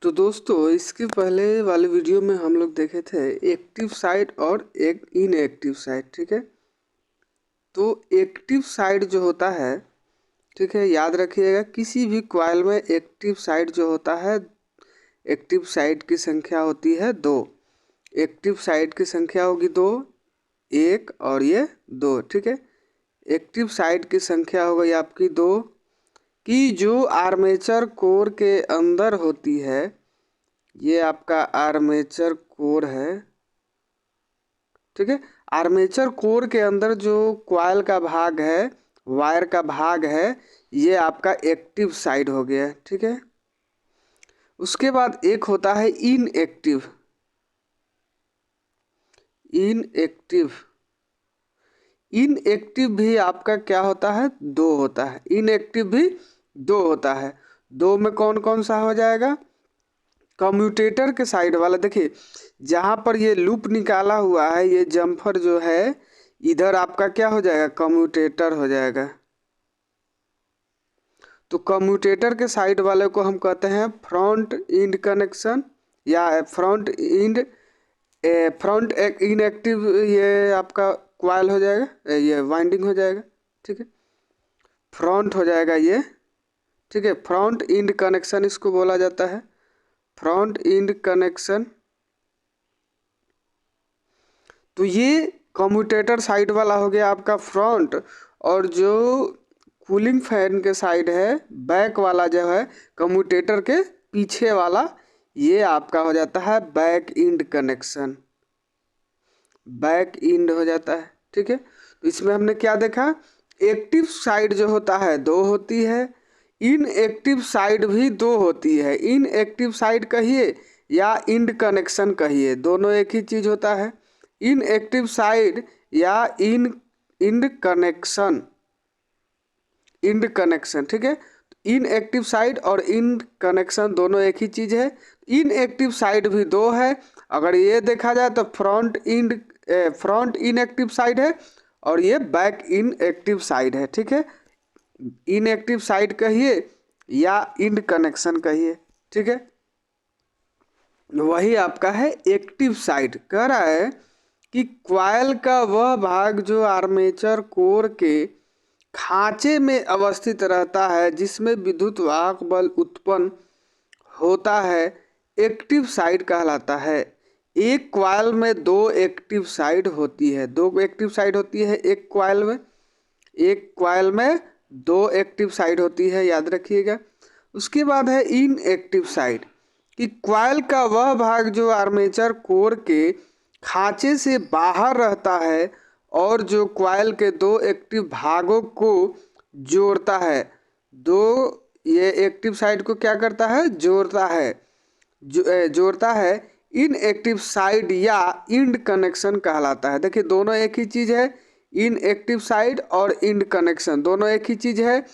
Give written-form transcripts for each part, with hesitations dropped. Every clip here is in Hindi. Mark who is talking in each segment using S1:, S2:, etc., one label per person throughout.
S1: तो दोस्तों इसके पहले वाले वीडियो में हम लोग देखे थे एक्टिव साइड और एक इनएक्टिव साइड। ठीक है, तो एक्टिव साइड जो होता है, ठीक है, याद रखिएगा किसी भी कॉइल में एक्टिव साइड जो होता है, एक्टिव साइड की संख्या होती है 2। एक्टिव साइड की संख्या होगी 2, 1 और ये 2। ठीक है, एक्टिव साइड की संख्या हो गई आपकी 2 कि जो आर्मेचर कोर के अंदर होती है। ये आपका आर्मेचर कोर है। ठीक है, आर्मेचर कोर के अंदर जो कॉइल का भाग है, वायर का भाग है, ये आपका एक्टिव साइड हो गया। ठीक है, उसके बाद एक होता है इनएक्टिव। इनएक्टिव इनएक्टिव भी आपका क्या होता है, 2 होता है। इनएक्टिव भी 2 होता है। 2 में कौन कौन सा हो जाएगा, कम्यूटेटर के साइड वाला। देखिए जहाँ पर ये लूप निकाला हुआ है, ये जम्फर जो है, इधर आपका क्या हो जाएगा, कम्यूटेटर हो जाएगा। तो कम्यूटेटर के साइड वाले को हम कहते हैं फ्रंट इंड कनेक्शन या फ्रंट इंड, फ्रंट इनएक्टिव। ये आपका कॉइल हो जाएगा, ये वाइंडिंग हो जाएगा। ठीक है, फ्रंट हो जाएगा ये। ठीक है, फ्रंट इंड कनेक्शन इसको बोला जाता है, फ्रंट इंड कनेक्शन। तो ये कम्यूटेटर साइड वाला हो गया आपका फ्रंट, और जो कूलिंग फैन के साइड है, बैक वाला जो है कम्यूटेटर के पीछे वाला, ये आपका हो जाता है back end connection, back end हो जाता है। ठीक है, तो इसमें हमने क्या देखा, एक्टिव साइड जो होता है 2 होती है, इनएक्टिव साइड भी 2 होती है। इनएक्टिव साइड कहिए या इंड कनेक्शन कहिए, दोनों एक ही चीज होता है। इनएक्टिव साइड या इंड कनेक्शन, इंड कनेक्शन। ठीक है, इनएक्टिव साइड और इंड कनेक्शन दोनों एक ही चीज है। इनएक्टिव साइड भी 2 है। अगर ये देखा जाए तो फ्रंट इनएक्टिव साइड है और ये बैक इनएक्टिव साइड है। ठीक है, इनएक्टिव साइड कहिए या इंड कनेक्शन कहिए। ठीक है, वही आपका है एक्टिव साइड। कह रहा है कि कॉइल का वह भाग जो आर्मेचर कोर के खांचे में अवस्थित रहता है, जिसमें विद्युत वाहक बल उत्पन्न होता है, एक्टिव साइड कहलाता है। एक कॉइल में 2 एक्टिव साइड होती है, 2 एक्टिव साइड होती है एक कॉइल में, एक कॉइल में 2 एक्टिव साइड होती है, याद रखिएगा। उसके बाद है इनएक्टिव साइड, कि कॉइल का वह भाग जो आर्मेचर कोर के खांचे से बाहर रहता है और जो कॉइल के 2 एक्टिव भागों को जोड़ता है। ये एक्टिव साइड को क्या करता है, जोड़ता है, जोड़ता है। इनएक्टिव साइड या इंड कनेक्शन कहलाता है। देखिए दोनों एक ही चीज है, इनएक्टिव साइड और इंड कनेक्शन दोनों एक ही चीज है।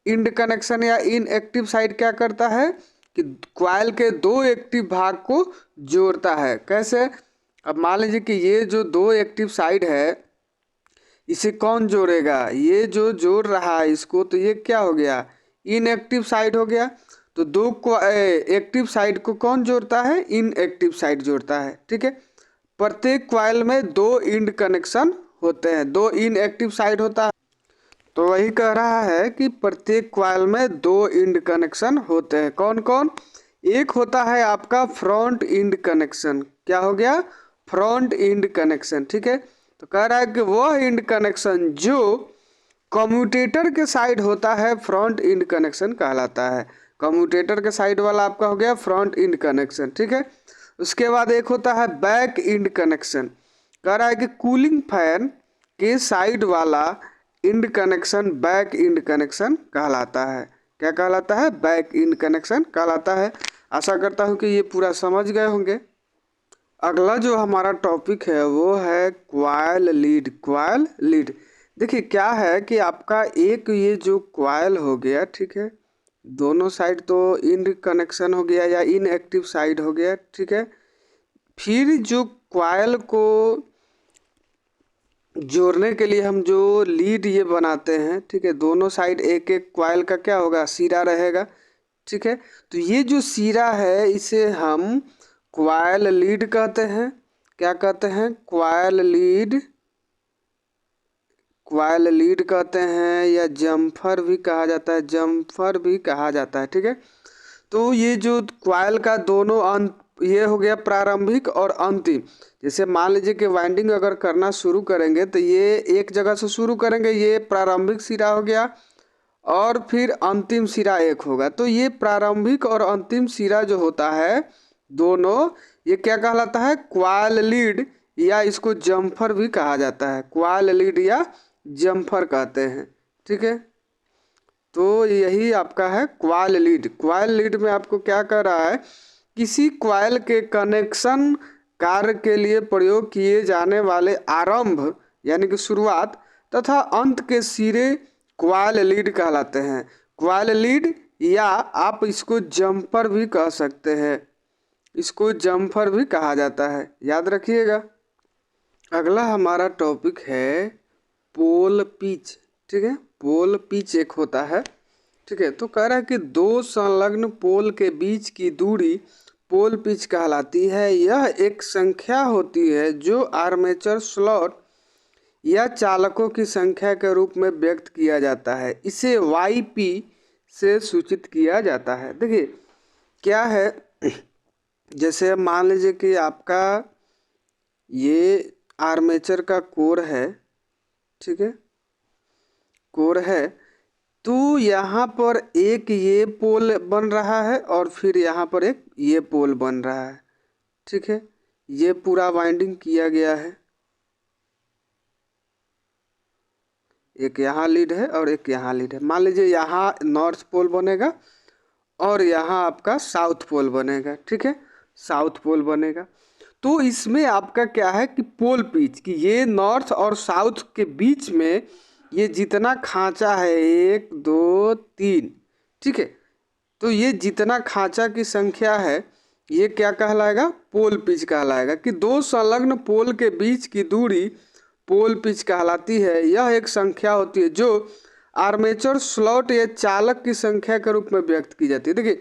S1: इंड कनेक्शन या इनएक्टिव साइड क्या करता है कि कॉइल के 2 एक्टिव भाग को जोड़ता है। कैसे, अब मान लीजिए कि ये जो 2 एक्टिव साइड है, इसे कौन जोड़ेगा, ये जो जोड़ रहा है इसको, तो ये क्या हो गया, इनएक्टिव साइड हो गया। तो 2 को एक्टिव साइड को कौन जोड़ता है, इनएक्टिव साइड जोड़ता है। ठीक है, प्रत्येक कॉइल में 2 इंड कनेक्शन होते हैं, 2 इनएक्टिव साइड होता है। तो वही कह रहा है कि प्रत्येक कॉइल में 2 इंड कनेक्शन होते हैं। कौन कौन, एक होता है आपका फ्रंट इंड कनेक्शन। क्या हो गया, फ्रंट इंड कनेक्शन। ठीक है, तो कह रहा है कि वह इंड कनेक्शन जो कम्यूटेटर के साइड होता है, फ्रंट इंड कनेक्शन कहलाता है। कम्यूटेटर के साइड वाला आपका हो गया फ्रंट इंड कनेक्शन। ठीक है, उसके बाद एक होता है बैक इंड कनेक्शन। कह रहा है कि कूलिंग फैन के साइड वाला end connection back end connection कहलाता है। क्या कहलाता है, बैक इंड कनेक्शन कहलाता है। आशा करता हूँ कि ये पूरा समझ गए होंगे। अगला जो हमारा टॉपिक है वो है कॉइल लीड। कॉइल लीड, देखिए क्या है कि आपका एक ये जो कॉइल हो गया, ठीक है, दोनों साइड तो इंड कनेक्शन हो गया या इनएक्टिव साइड हो गया। ठीक है, फिर जो कॉइल को जोड़ने के लिए हम जो लीड ये बनाते हैं, ठीक है, दोनों साइड एक एक कॉइल का क्या होगा, सिरा रहेगा। ठीक है। तो ये जो सिरा है इसे हम क्वायल लीड कहते हैं। क्या कहते हैं? क्वायल लीड, क्वायल लीड कहते हैं, या जम्फर भी कहा जाता है, जम्फर भी कहा जाता है। ठीक है। तो ये जो क्वायल का दोनों अंत, ये हो गया प्रारंभिक और अंतिम। जैसे मान लीजिए कि वाइंडिंग अगर करना शुरू करेंगे तो ये एक जगह से शुरू करेंगे, ये प्रारंभिक सिरा हो गया, और फिर अंतिम सिरा एक होगा। तो ये प्रारंभिक और अंतिम सिरा जो होता है दोनों, ये क्या कहलाता है? क्वायल लीड, या इसको जम्फर भी कहा जाता है। क्वायल लीड या जम्फर कहते हैं। ठीक है। तो यही आपका है क्वायल लीड। क्वायल लीड में आपको क्या कर रहा है? किसी क्वायल के कनेक्शन कार्य के लिए प्रयोग किए जाने वाले आरंभ यानी कि शुरुआत तथा अंत के सिरे क्वायल लीड कहलाते हैं। क्वायल लीड, या आप इसको जम्पर भी कह सकते हैं, इसको जम्फर भी कहा जाता है, याद रखिएगा। अगला हमारा टॉपिक है पोल पिच। ठीक है। पोल पिच एक होता है। ठीक है। तो कह रहा है कि दो संलग्न पोल के बीच की दूरी पोल पिच कहलाती है। यह एक संख्या होती है जो आर्मेचर स्लॉट या चालकों की संख्या के रूप में व्यक्त किया जाता है। इसे YP से सूचित किया जाता है। देखिए क्या है, जैसे मान लीजिए कि आपका ये आर्मेचर का कोर है। ठीक है। कोर है, तो यहाँ पर एक ये पोल बन रहा है और फिर यहाँ पर एक ये पोल बन रहा है। ठीक है। ये पूरा वाइंडिंग किया गया है, एक यहाँ लीड है और एक यहाँ लीड है। मान लीजिए यहाँ नॉर्थ पोल बनेगा और यहाँ आपका साउथ पोल बनेगा। ठीक है। साउथ पोल बनेगा। तो इसमें आपका क्या है कि पोल पिच, कि ये नॉर्थ और साउथ के बीच में ये जितना खांचा है, 1 2 3, ठीक है, तो ये जितना खांचा की संख्या है ये क्या कहलाएगा? पोल पिच कहलाएगा। कि दो संलग्न पोल के बीच की दूरी पोल पिच कहलाती है। यह एक संख्या होती है जो आर्मेचर स्लॉट या चालक की संख्या के रूप में व्यक्त की जाती है। देखिए,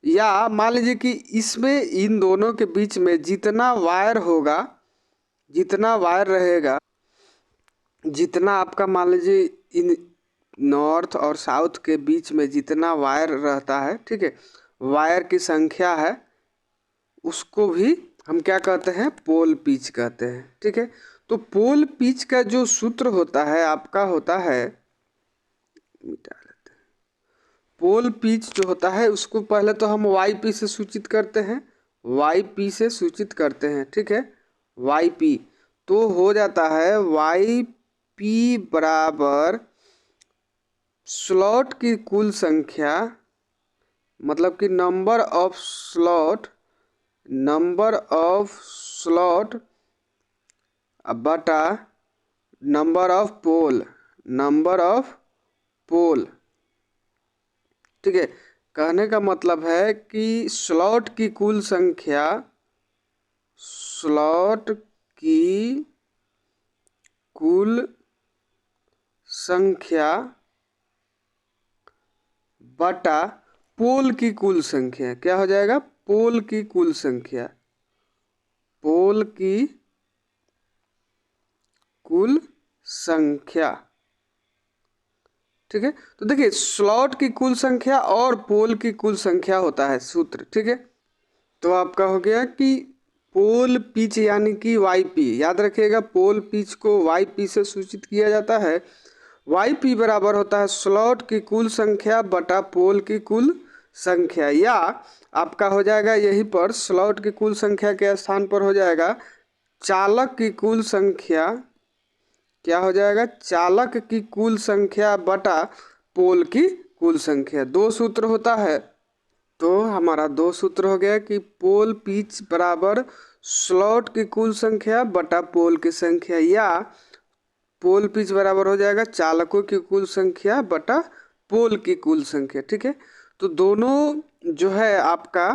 S1: या मान लीजिए कि इसमें इन दोनों के बीच में जितना वायर होगा, जितना वायर रहेगा, जितना आपका मान लीजिए इन नॉर्थ और साउथ के बीच में जितना वायर रहता है, ठीक है, वायर की संख्या है, उसको भी हम क्या कहते हैं? पोल पिच कहते हैं। ठीक है। तो पोल पिच का जो सूत्र होता है आपका होता है, मिटा लेते हैं, पोल पिच जो होता है उसको पहले तो हम YP से सूचित करते हैं, YP से सूचित करते हैं। ठीक है। YP तो हो जाता है YP बराबर स्लॉट की कुल संख्या, मतलब कि नंबर ऑफ स्लॉट बटा नंबर ऑफ पोल। ठीक है। कहने का मतलब है कि स्लॉट की कुल संख्या बटा पोल की कुल संख्या, क्या हो जाएगा? पोल की कुल संख्या, पोल की कुल संख्या। ठीक है। तो देखिए, स्लॉट की कुल संख्या और पोल की कुल संख्या होता है सूत्र। ठीक है। तो आपका हो गया कि पोल पिच यानी कि YP, याद रखिएगा पोल पिच को YP से सूचित किया जाता है। YP बराबर होता है स्लॉट की कुल संख्या बटा पोल की कुल संख्या, या आपका हो जाएगा यहीं पर स्लॉट की कुल संख्या के स्थान पर हो जाएगा चालक की कुल संख्या। क्या हो जाएगा? चालक की कुल संख्या बटा पोल की कुल संख्या। दो सूत्र होता है, तो हमारा दो सूत्र हो गया कि पोल पिच बराबर स्लॉट की कुल संख्या बटा पोल की संख्या, या पोल पिच बराबर हो जाएगा चालकों की कुल संख्या बटा पोल की कुल संख्या। ठीक है। तो दोनों जो है आपका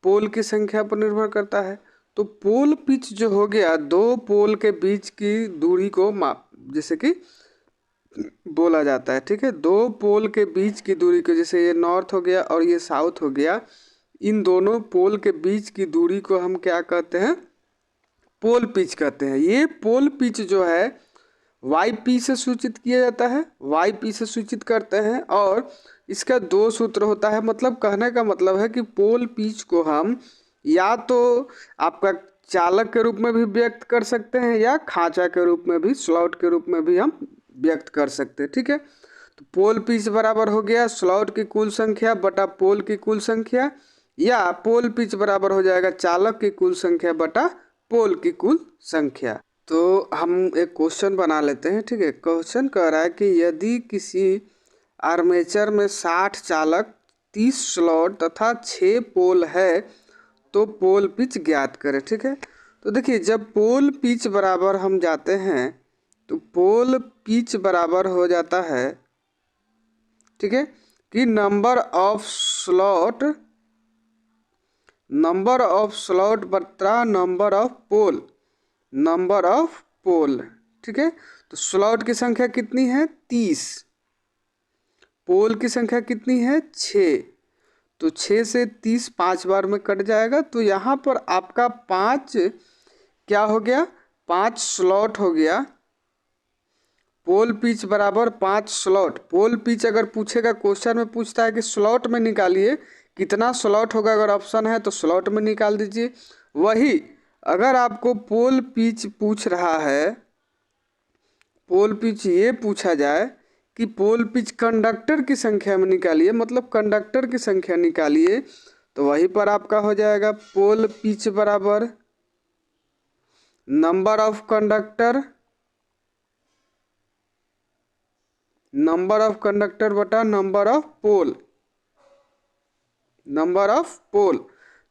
S1: पोल की संख्या पर निर्भर करता है। तो पोल पिच जो हो गया, दो पोल के बीच की दूरी को माप, जैसे कि बोला जाता है। ठीक है, दो पोल के बीच की दूरी को, जैसे ये नॉर्थ हो गया और ये साउथ हो गया, इन दोनों पोल के बीच की दूरी को हम क्या कहते हैं? पोल पिच कहते हैं। ये पोल पिच जो है वाई पी से सूचित किया जाता है, वाई पी से सूचित करते हैं, और इसका दो सूत्र होता है। मतलब कहने का मतलब है कि पोल पिच को हम या तो आपका चालक के रूप में भी व्यक्त कर सकते हैं या खांचा के रूप में भी, स्लॉट के रूप में भी हम व्यक्त कर सकते हैं। ठीक है, तो पोल पिच बराबर हो गया स्लॉट की कुल संख्या बटा पोल की कुल संख्या, या पोल पिच बराबर हो जाएगा चालक की कुल संख्या बटा पोल की कुल संख्या। तो हम एक क्वेश्चन बना लेते हैं। ठीक है, क्वेश्चन कह रहा है कि यदि किसी आर्मेचर में 60 चालक, 30 स्लॉट तथा 6 पोल है तो पोल पिच ज्ञात करें। ठीक है, तो देखिए जब पोल पिच बराबर हम जाते हैं तो पोल पिच बराबर हो जाता है, ठीक है, कि नंबर ऑफ स्लॉट बटा number of pole, number of pole. ठीक है, तो स्लॉट की संख्या कितनी है? 30। पोल की संख्या कितनी है? 6। तो 6 से 30 5 बार में कट जाएगा, तो यहाँ पर आपका 5 क्या हो गया? 5 स्लॉट हो गया। पोल पिच बराबर 5 स्लॉट। पोल पिच अगर पूछेगा, क्वेश्चन में पूछता है कि स्लॉट में निकालिए, कितना स्लॉट होगा, अगर ऑप्शन है तो स्लॉट में निकाल दीजिए। वही अगर आपको पोल पिच पूछ रहा है, पोल पिच ये पूछा जाए कि पोल पिच कंडक्टर की संख्या में निकालिए, मतलब कंडक्टर की संख्या निकालिए, तो वहीं पर आपका हो जाएगा पोल पिच बराबर number of conductor, number of conductor बटा number of pole, number of pole.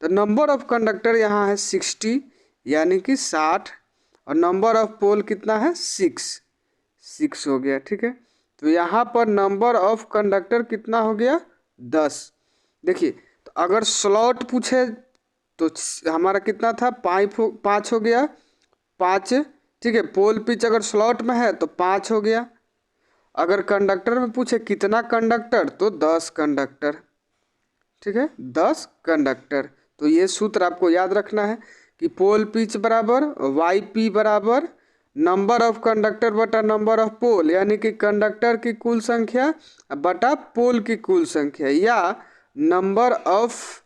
S1: तो नंबर ऑफ कंडक्टर यहाँ है 60 यानी कि 60, और नंबर ऑफ पोल कितना है? 6 हो गया। ठीक है, तो यहाँ पर नंबर ऑफ कंडक्टर कितना हो गया? 10। देखिए, तो अगर स्लॉट पूछे तो हमारा कितना था? 5 हो गया, 5। ठीक है, पोल पिच अगर स्लॉट में है तो 5 हो गया। अगर कंडक्टर में पूछे कितना कंडक्टर, तो 10 कंडक्टर। ठीक है, 10 कंडक्टर। तो ये सूत्र आपको याद रखना है कि पोल पिच बराबर वाई पी बराबर नंबर ऑफ कंडक्टर बटा नंबर ऑफ पोल, यानी कि कंडक्टर की कुल संख्या बटा पोल की कुल संख्या, या नंबर ऑफ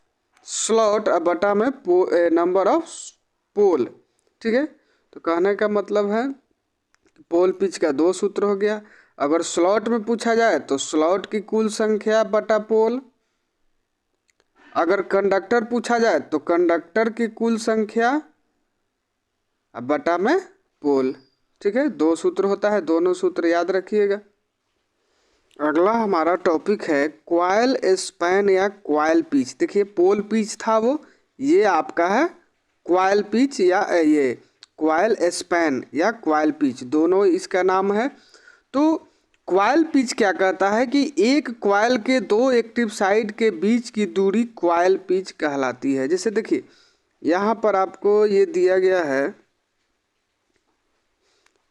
S1: स्लॉट बटा में नंबर ऑफ पोल। ठीक है, तो कहने का मतलब है पोल पिच का दो सूत्र हो गया। अगर स्लॉट में पूछा जाए तो स्लॉट की कुल संख्या बटा पोल, अगर कंडक्टर पूछा जाए तो कंडक्टर की कुल संख्या बटा में पोल। ठीक है, दो सूत्र होता है, दोनों सूत्र याद रखिएगा। अगला हमारा टॉपिक है क्वाइल स्पैन या क्वाइल पिच। देखिए पोल पिच था वो, ये आपका है क्वाइल पिच या ये क्वाइल स्पैन या क्वाइल पिच, दोनों इसका नाम है। तो क्वाइल पिच क्या कहता है कि एक क्वाइल के दो एक्टिव साइड के बीच की दूरी क्वाइल पिच कहलाती है। जैसे देखिए यहाँ पर आपको ये दिया गया है,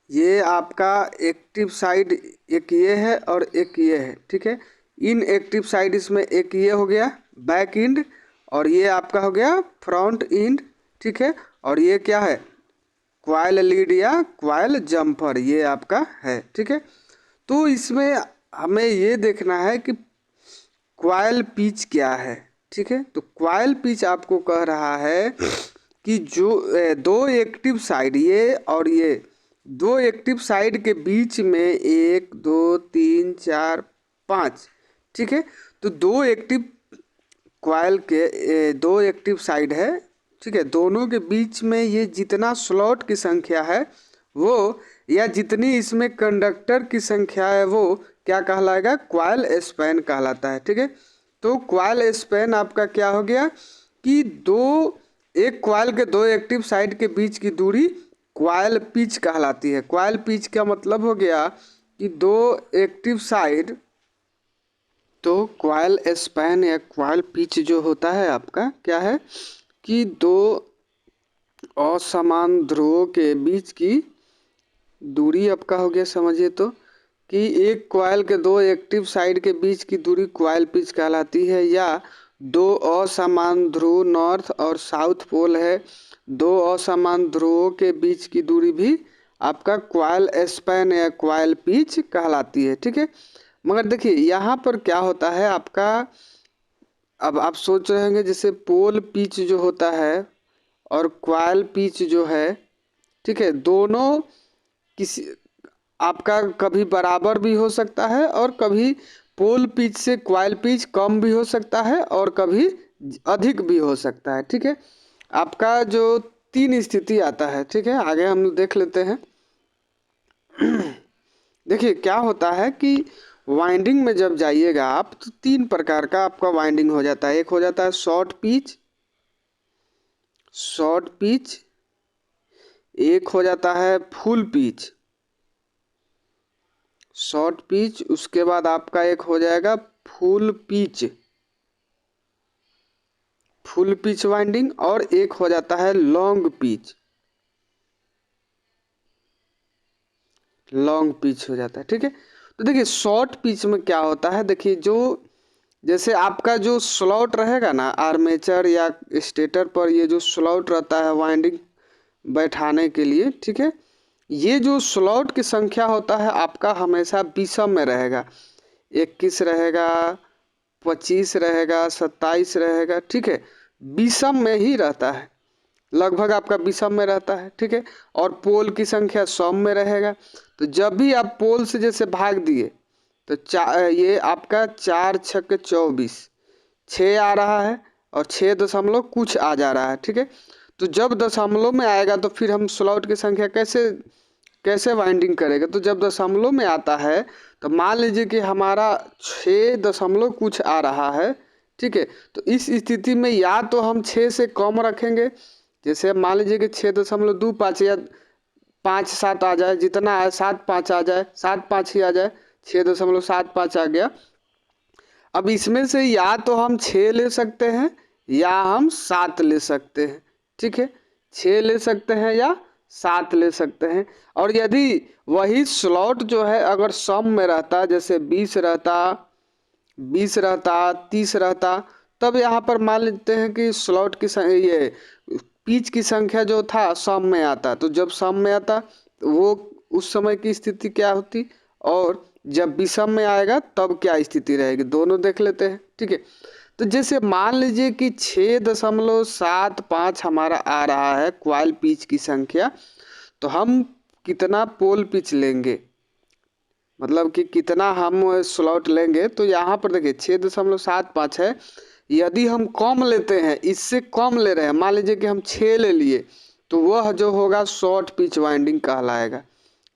S1: ये आपका एक्टिव साइड एक ये है और एक ये है। ठीक है, इन एक्टिव साइड इसमें एक ये हो गया बैक इंड, और ये आपका हो गया फ्रंट इंड। ठीक है, और ये क्या है? क्वाइल लीड या क्वाइल जंपर, ये आपका है। ठीक है, तो इसमें हमें ये देखना है कि क्वाइल पिच क्या है। ठीक है, तो क्वाइल पिच आपको कह रहा है कि जो दो एक्टिव साइड, ये और ये दो एक्टिव साइड के बीच में 1 2 3 4 5, ठीक है, तो दो एक्टिव क्वाइल के दो एक्टिव साइड है। ठीक है, दोनों के बीच में ये जितना स्लॉट की संख्या है वो, या जितनी इसमें कंडक्टर की संख्या है वो क्या कहलाएगा? क्वाइल स्पैन कहलाता है। ठीक है, तो क्वाइल स्पैन आपका क्या हो गया कि एक क्वाइल के दो एक्टिव साइड के बीच की दूरी क्वाइल पिच कहलाती है। क्वाइल पिच का मतलब हो गया कि दो एक्टिव साइड, तो क्वाइल स्पैन या क्वाइल पिच जो होता है आपका क्या है कि दो असमान ध्रुवों के बीच की दूरी आपका हो गया, समझिए तो कि एक कॉइल के दो एक्टिव साइड के बीच की दूरी कॉइल पिच कहलाती है, या दो असमान ध्रुव नॉर्थ और साउथ पोल है, दो असमान ध्रुवों के बीच की दूरी भी आपका कॉइल स्पैन या कॉइल पिच कहलाती है। ठीक है, मगर देखिए यहाँ पर क्या होता है आपका, अब आप सोच रहे होंगे जैसे पोल पिच जो होता है और कॉइल पिच जो है, ठीक है, दोनों किसी आपका कभी बराबर भी हो सकता है और कभी पोल पिच से कॉइल पिच कम भी हो सकता है और कभी अधिक भी हो सकता है। ठीक है, आपका जो तीन स्थिति आता है, ठीक है, आगे हम देख लेते हैं। देखिए क्या होता है कि वाइंडिंग में जब जाइएगा आप तो तीन प्रकार का आपका वाइंडिंग हो जाता है। एक हो जाता है शॉर्ट पिच, एक हो जाता है फुल पिच, शॉर्ट पिच, उसके बाद आपका एक हो जाएगा फुल पिच वाइंडिंग, और एक हो जाता है लॉन्ग पिच हो जाता है। ठीक है, तो देखिए शॉर्ट पिच में क्या होता है, देखिए जो जैसे आपका जो स्लॉट रहेगा ना आर्मेचर या स्टेटर पर, ये जो स्लॉट रहता है वाइंडिंग बैठाने के लिए, ठीक है, ये जो स्लॉट की संख्या होता है आपका हमेशा विषम में रहेगा। 21 रहेगा, 25 रहेगा, 27 रहेगा। ठीक है, विषम में ही रहता है, लगभग आपका विषम में रहता है। ठीक है, और पोल की संख्या सम में रहेगा। तो जब भी आप पोल से जैसे भाग दिए तो ये आपका 4 छक 24, 6 आ रहा है और 6 दशमलव कुछ आ जा रहा है। ठीक है, तो जब दशमलव में आएगा तो फिर हम स्लॉट की संख्या कैसे वाइंडिंग करेगा, तो जब दशमलव में आता है तो मान लीजिए कि हमारा 6 दशमलव कुछ आ रहा है। ठीक है, तो इस स्थिति में या तो हम 6 से कम रखेंगे, जैसे मान लीजिए कि 6.25 या 5-7 आ जाए, जितना है 7-5 आ जाए, 7-5 ही आ जाए, 6.75 आ गया। अब इसमें से या तो हम 6 ले सकते हैं या हम 7 ले सकते हैं। ठीक है, 6 ले सकते हैं या 7 ले सकते हैं। और यदि वही स्लॉट जो है अगर सम में रहता, जैसे 20 रहता, 30 रहता, तब यहाँ पर मान लेते हैं कि स्लॉट की ये पिच की संख्या जो था सम में आता। तो जब सम में आता वो उस समय की स्थिति क्या होती, और जब विषम में आएगा तब क्या स्थिति रहेगी, दोनों देख लेते हैं। ठीक है, तो जैसे मान लीजिए कि 6.75 हमारा आ रहा है कॉइल पिच की संख्या, तो हम कितना पोल पिच लेंगे, मतलब कि कितना हम स्लॉट लेंगे, तो यहाँ पर देखिए 6.75 है। यदि हम कम लेते हैं, इससे कम ले रहे हैं, मान लीजिए कि हम 6 ले लिए, तो वह जो होगा शॉर्ट पिच वाइंडिंग कहलाएगा।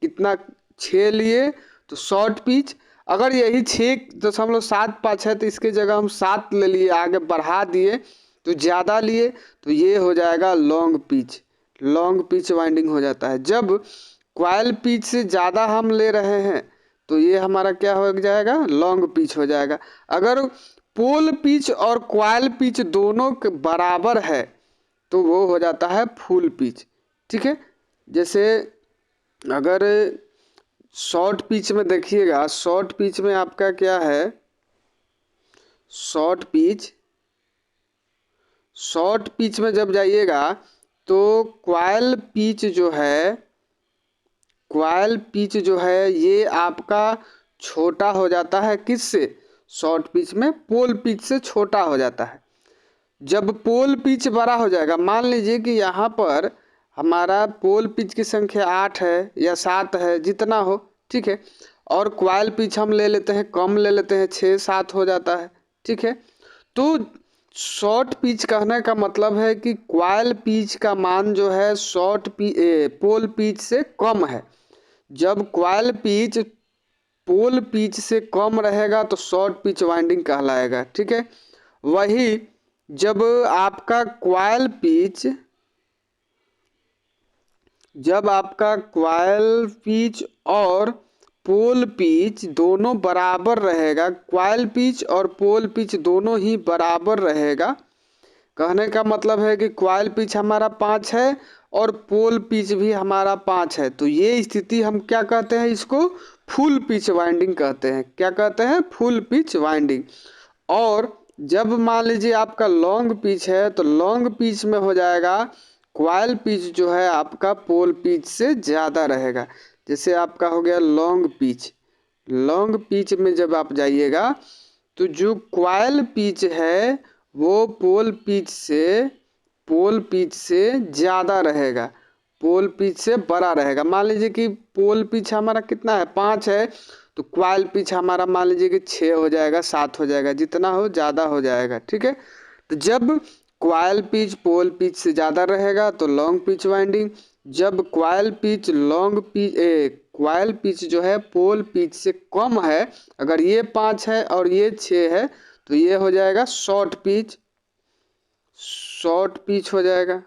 S1: कितना 6 लिए तो शॉर्ट पिच। अगर यही 6.75 है तो इसके जगह हम 7 ले लिए, आगे बढ़ा दिए तो ज़्यादा लिए, तो ये हो जाएगा लॉन्ग पिच वाइंडिंग हो जाता है। जब कॉइल पिच से ज़्यादा हम ले रहे हैं तो ये हमारा क्या हो जाएगा, लॉन्ग पिच हो जाएगा। अगर पोल पिच और कॉइल पिच दोनों के बराबर है तो वो हो जाता है फुल पिच। ठीक है, जैसे अगर शॉर्ट पिच में देखिएगा, शॉर्ट पिच में आपका क्या है, शॉर्ट पिच में जब जाइएगा तो कॉइल पिच जो है ये आपका छोटा हो जाता है, किससे, शॉर्ट पिच में पोल पिच से छोटा हो जाता है। जब पोल पिच बड़ा हो जाएगा, मान लीजिए कि यहाँ पर हमारा पोल पिच की संख्या 8 है या 7 है, जितना हो, ठीक है, और कॉइल पिच हम ले लेते हैं, कम ले लेते हैं, 6-7 हो जाता है। ठीक है, तो शॉर्ट पिच कहने का मतलब है कि कॉइल पिच का मान जो है पोल पिच से कम है। जब कॉइल पिच पोल पिच से कम रहेगा तो शॉर्ट पिच वाइंडिंग कहलाएगा। ठीक है, वही जब आपका कॉइल पिच और पोल पिच दोनों बराबर रहेगा, कॉइल पिच और पोल पिच दोनों ही बराबर रहेगा, कहने का मतलब है कि कॉइल पिच हमारा 5 है और पोल पिच भी हमारा 5 है, तो ये स्थिति हम क्या कहते हैं, इसको फुल पिच वाइंडिंग कहते हैं। क्या कहते हैं? Full pitch winding. और जब मान लीजिए आपका लॉन्ग पिच है तो लॉन्ग पिच में हो जाएगा क्वाइल पिच जो है आपका पोल पिच से ज़्यादा रहेगा। जैसे आपका हो गया लॉन्ग पिच, लॉन्ग पिच में जब आप जाइएगा तो जो क्वाइल पिच है वो पोल पिच से ज़्यादा रहेगा, पोल पिच से बड़ा रहेगा। मान लीजिए कि पोल पिच हमारा कितना है, 5 है, तो क्वाइल पिच हमारा मान लीजिए कि 6 हो जाएगा, 7 हो जाएगा, जितना हो ज़्यादा हो जाएगा। ठीक है, तो जब क्वाइल पिच पोल पिच से ज़्यादा रहेगा तो लॉन्ग पिच वाइंडिंग, जब क्वाइल पिच जो है पोल पिच से कम है, अगर ये 5 है और ये 6 है तो ये हो जाएगा शॉर्ट पिच हो जाएगा।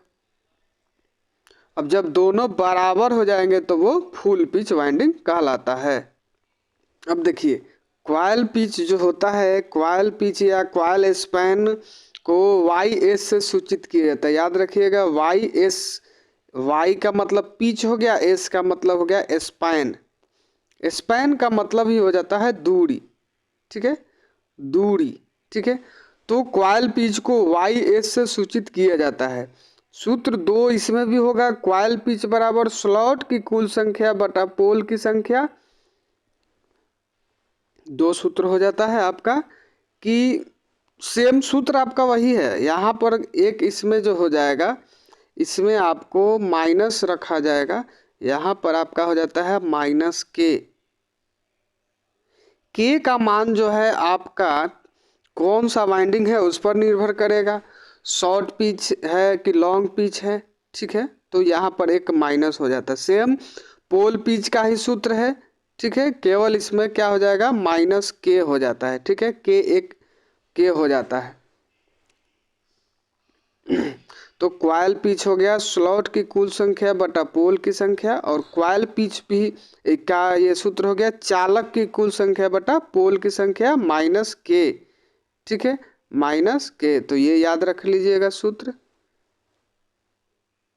S1: अब जब दोनों बराबर हो जाएंगे तो वो फुल पिच वाइंडिंग कहलाता है। अब देखिए क्वाइल पिच जो होता है, क्वाइल पिच या क्वाइल स्पैन को YS से सूचित किया जाता है। याद रखिएगा YS, Y का मतलब पिच हो गया, S का मतलब हो गया स्पैन। स्पैन का मतलब ही हो जाता है दूरी। ठीक है, दूरी। ठीक है, तो क्वाइल पिच को YS से सूचित किया जाता है। सूत्र 2 इसमें भी होगा, क्वाइल पिच बराबर स्लॉट की कुल संख्या बटा पोल की संख्या। 2 सूत्र हो जाता है आपका कि सेम सूत्र आपका वही है। यहाँ पर एक इसमें जो हो जाएगा, इसमें आपको माइनस रखा जाएगा, यहाँ पर आपका हो जाता है माइनस के का मान जो है आपका कौन सा वाइंडिंग है उस पर निर्भर करेगा, शॉर्ट पिच है कि लॉन्ग पिच है। ठीक है, तो यहाँ पर एक माइनस हो जाता है। सेम पोल पिच का ही सूत्र है। ठीक है, केवल इसमें क्या हो जाएगा, माइनस के हो जाता है। ठीक है, के हो जाता है। तो क्वाइल पिच हो गया स्लॉट की कुल संख्या बटा पोल की संख्या, और क्वाइल पिच भी का ये सूत्र हो गया चालक की कुल संख्या बटा पोल की संख्या माइनस के। ठीक है, माइनस के, तो ये याद रख लीजिएगा सूत्र।